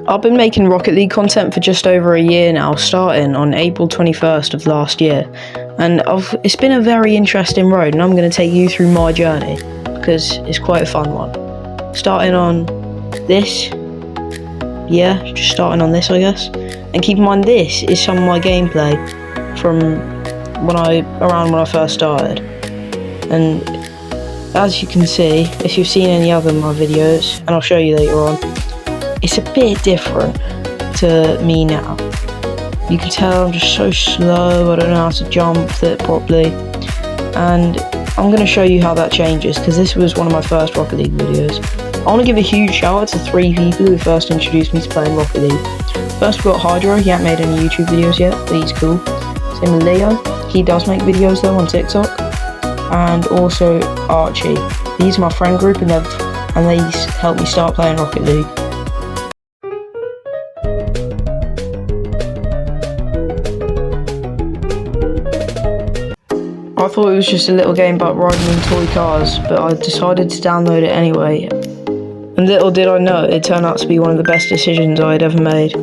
I've been making Rocket League content for just over a year now, starting on April 21st of last year. And it's been a very interesting road, and I'm going to take you through my journey, because it's quite a fun one. Starting on this, just starting on this, I guess. And keep in mind, this is some of my gameplay from around when I first started. And as you can see, if you've seen any other of my videos, and I'll show you later on, it's a bit different to me now. You can tell I'm just so slow, I don't know how to jump it properly. And I'm going to show you how that changes, because this was one of my first Rocket League videos. I want to give a huge shout out to 3 people who first introduced me to playing Rocket League. First we got Hydro, he hadn't made any YouTube videos yet, but he's cool. Same with Leo, he does make videos though on TikTok. And also Archie. These are my friend group, and they helped me start playing Rocket League. I thought it was just a little game about riding in toy cars, but I decided to download it anyway. And little did I know, it turned out to be one of the best decisions I had ever made.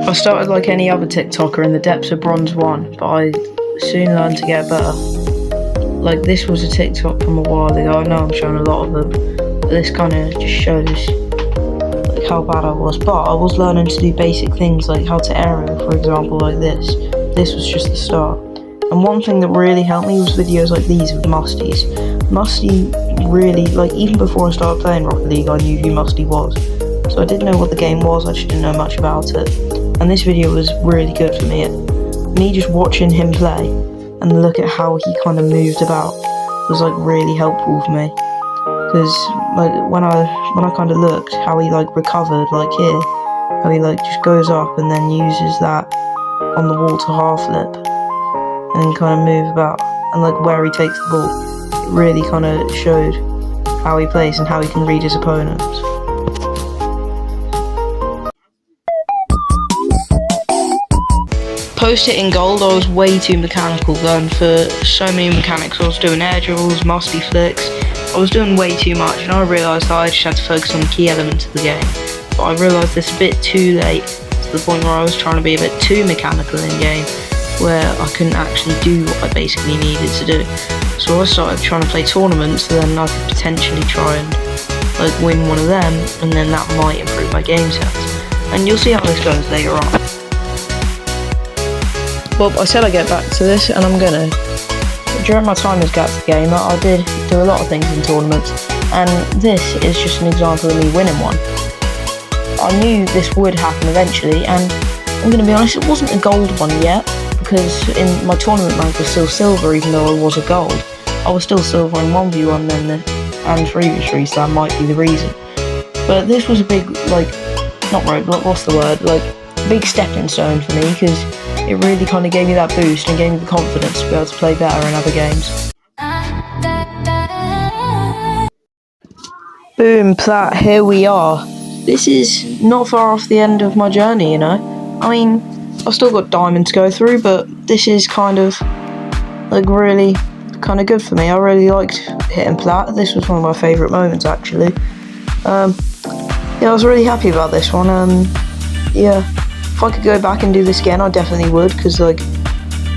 I started like any other TikToker in the depths of Bronze 1, but I soon learned to get better. Like, this was a TikTok from a while ago, I know I'm showing a lot of them, but this kind of just shows like how bad I was. But I was learning to do basic things like how to aero, for example, like this. This was just the start. And one thing that really helped me was videos like these with Musty's. Musty really, like, even before I started playing Rocket League, I knew who Musty was. So I didn't know what the game was, I just didn't know much about it. And this video was really good for me. Me just watching him play and look at how he kind of moved about was like really helpful for me. Because like when I kind of looked how he like recovered, like here, how he like just goes up and then uses that on the wall to half flip and kind of move about, and like where he takes the ball, it really kind of showed how he plays and how he can read his opponents. Post hitting gold, I was way too mechanical, going for so many mechanics. I was doing air dribbles, musty flicks, I was doing way too much, and I realised that I just had to focus on the key elements of the game. But I realised this a bit too late, to the point where I was trying to be a bit too mechanical in game, where I couldn't actually do what I basically needed to do. So I started trying to play tournaments, so then I could potentially try and like win one of them, and then that might improve my game sense. And you'll see how this goes later on. Well, I said I'd get back to this, and I'm gonna. During my time as Gats the Gamer, I did do a lot of things in tournaments, and this is just an example of me winning one. I knew this would happen eventually, and I'm gonna be honest, it wasn't a gold one yet, because in my tournament rank was still silver, even though I was a gold. I was still silver in 1v1 then, and 3v3, so that might be the reason. But this was a big, like, not roadblock, what's the word, like, big stepping stone for me, because it really kind of gave me that boost and gave me the confidence to be able to play better in other games. Boom, plat, here we are. This is not far off the end of my journey, you know? I mean, I've still got diamond to go through, but this is kind of, like, really kind of good for me. I really liked hitting plat. This was one of my favourite moments, actually. I was really happy about this one. If I could go back and do this again, I definitely would, because like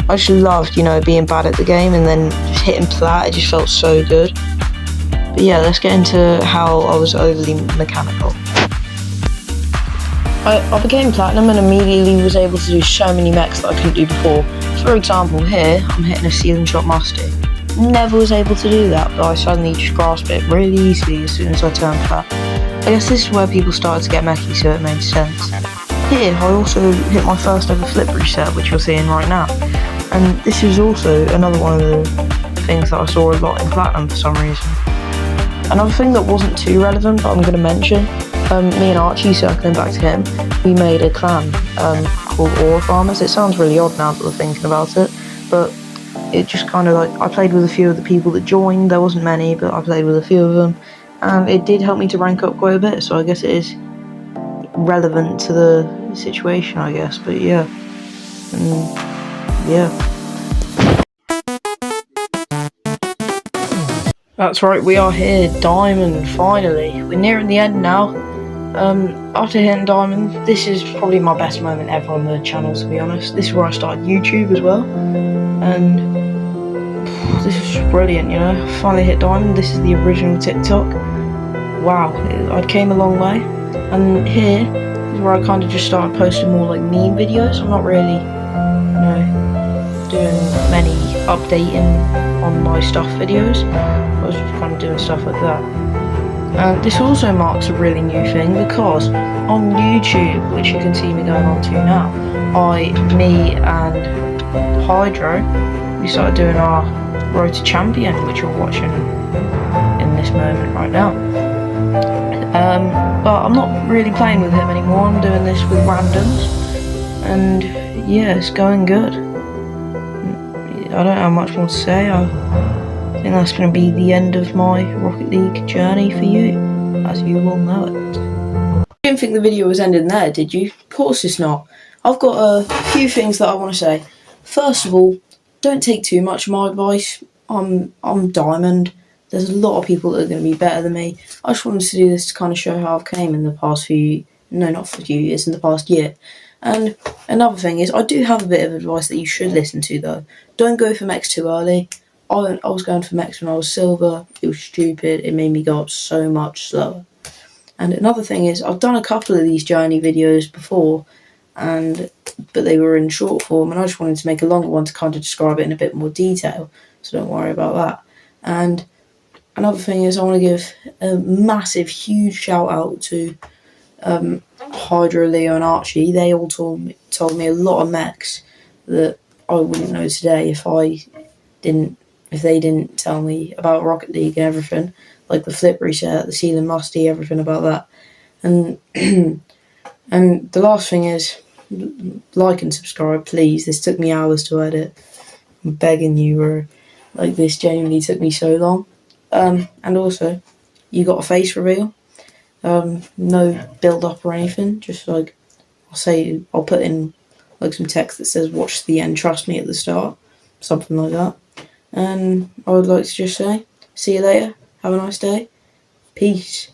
I just loved, being bad at the game and then just hitting plat. It just felt so good. But yeah, let's get into how I was overly mechanical. I became platinum and immediately was able to do so many mechs that I couldn't do before. For example, here I'm hitting a ceiling shot musty. Never was able to do that, but I suddenly just grasped it really easily as soon as I turned plat. I guess this is where people started to get mechy, so it made sense. Here, I also hit my first ever flip reset, which you're seeing right now. And this is also another one of the things that I saw a lot in Platinum for some reason. Another thing that wasn't too relevant, but I'm going to mention, me and Archie, circling back to him, we made a clan called Aura Farmers. It sounds really odd now that we're thinking about it, but it just kind of like, I played with a few of the people that joined. There wasn't many, but I played with a few of them, and it did help me to rank up quite a bit, so I guess it is relevant to the situation, I guess. But yeah. That's right, we are here, Diamond, finally. We're nearing the end now. After hitting Diamond, this is probably my best moment ever on the channel, to be honest. This is where I started YouTube as well, and this is just brilliant, you know. Finally hit Diamond. This is the original TikTok. Wow, I came a long way. And here is where I kind of just started posting more like meme videos. I'm not really, you know, doing many updating on my stuff videos. I was just kind of doing stuff like that. And this also marks a really new thing, because on YouTube, which you can see me going on to now, me and Hydro, we started doing our Road to Champion, which you're watching in this moment right now. But I'm not really playing with him anymore. I'm doing this with randoms, and yeah, it's going good. I don't have much more to say. I think that's going to be the end of my Rocket League journey for you, as you will know it. You didn't think the video was ending there, did you? Of course it's not. I've got a few things that I want to say. First of all, don't take too much of my advice. I'm Diamond. There's a lot of people that are going to be better than me. I just wanted to do this to kind of show how I've came in the past in the past year. And another thing is, I do have a bit of advice that you should listen to, though. Don't go for mechs too early. I was going for mechs when I was silver. It was stupid. It made me go up so much slower. And another thing is, I've done a couple of these journey videos before, but they were in short form, and I just wanted to make a longer one to kind of describe it in a bit more detail. So don't worry about that. And another thing is, I want to give a massive, huge shout out to Hydro, Leo, and Archie. They all told me a lot of mechs that I wouldn't know today if they didn't tell me about Rocket League and everything, like the flip reset, the Ceiling Musty, everything about that. And and the last thing is, like and subscribe, please. This took me hours to edit. I'm begging you, this genuinely took me so long. And also, you got a face reveal. No build up or anything. Just I'll put in some text that says "Watch the end, trust me" at the start, something like that. And I would like to just say, see you later. Have a nice day. Peace.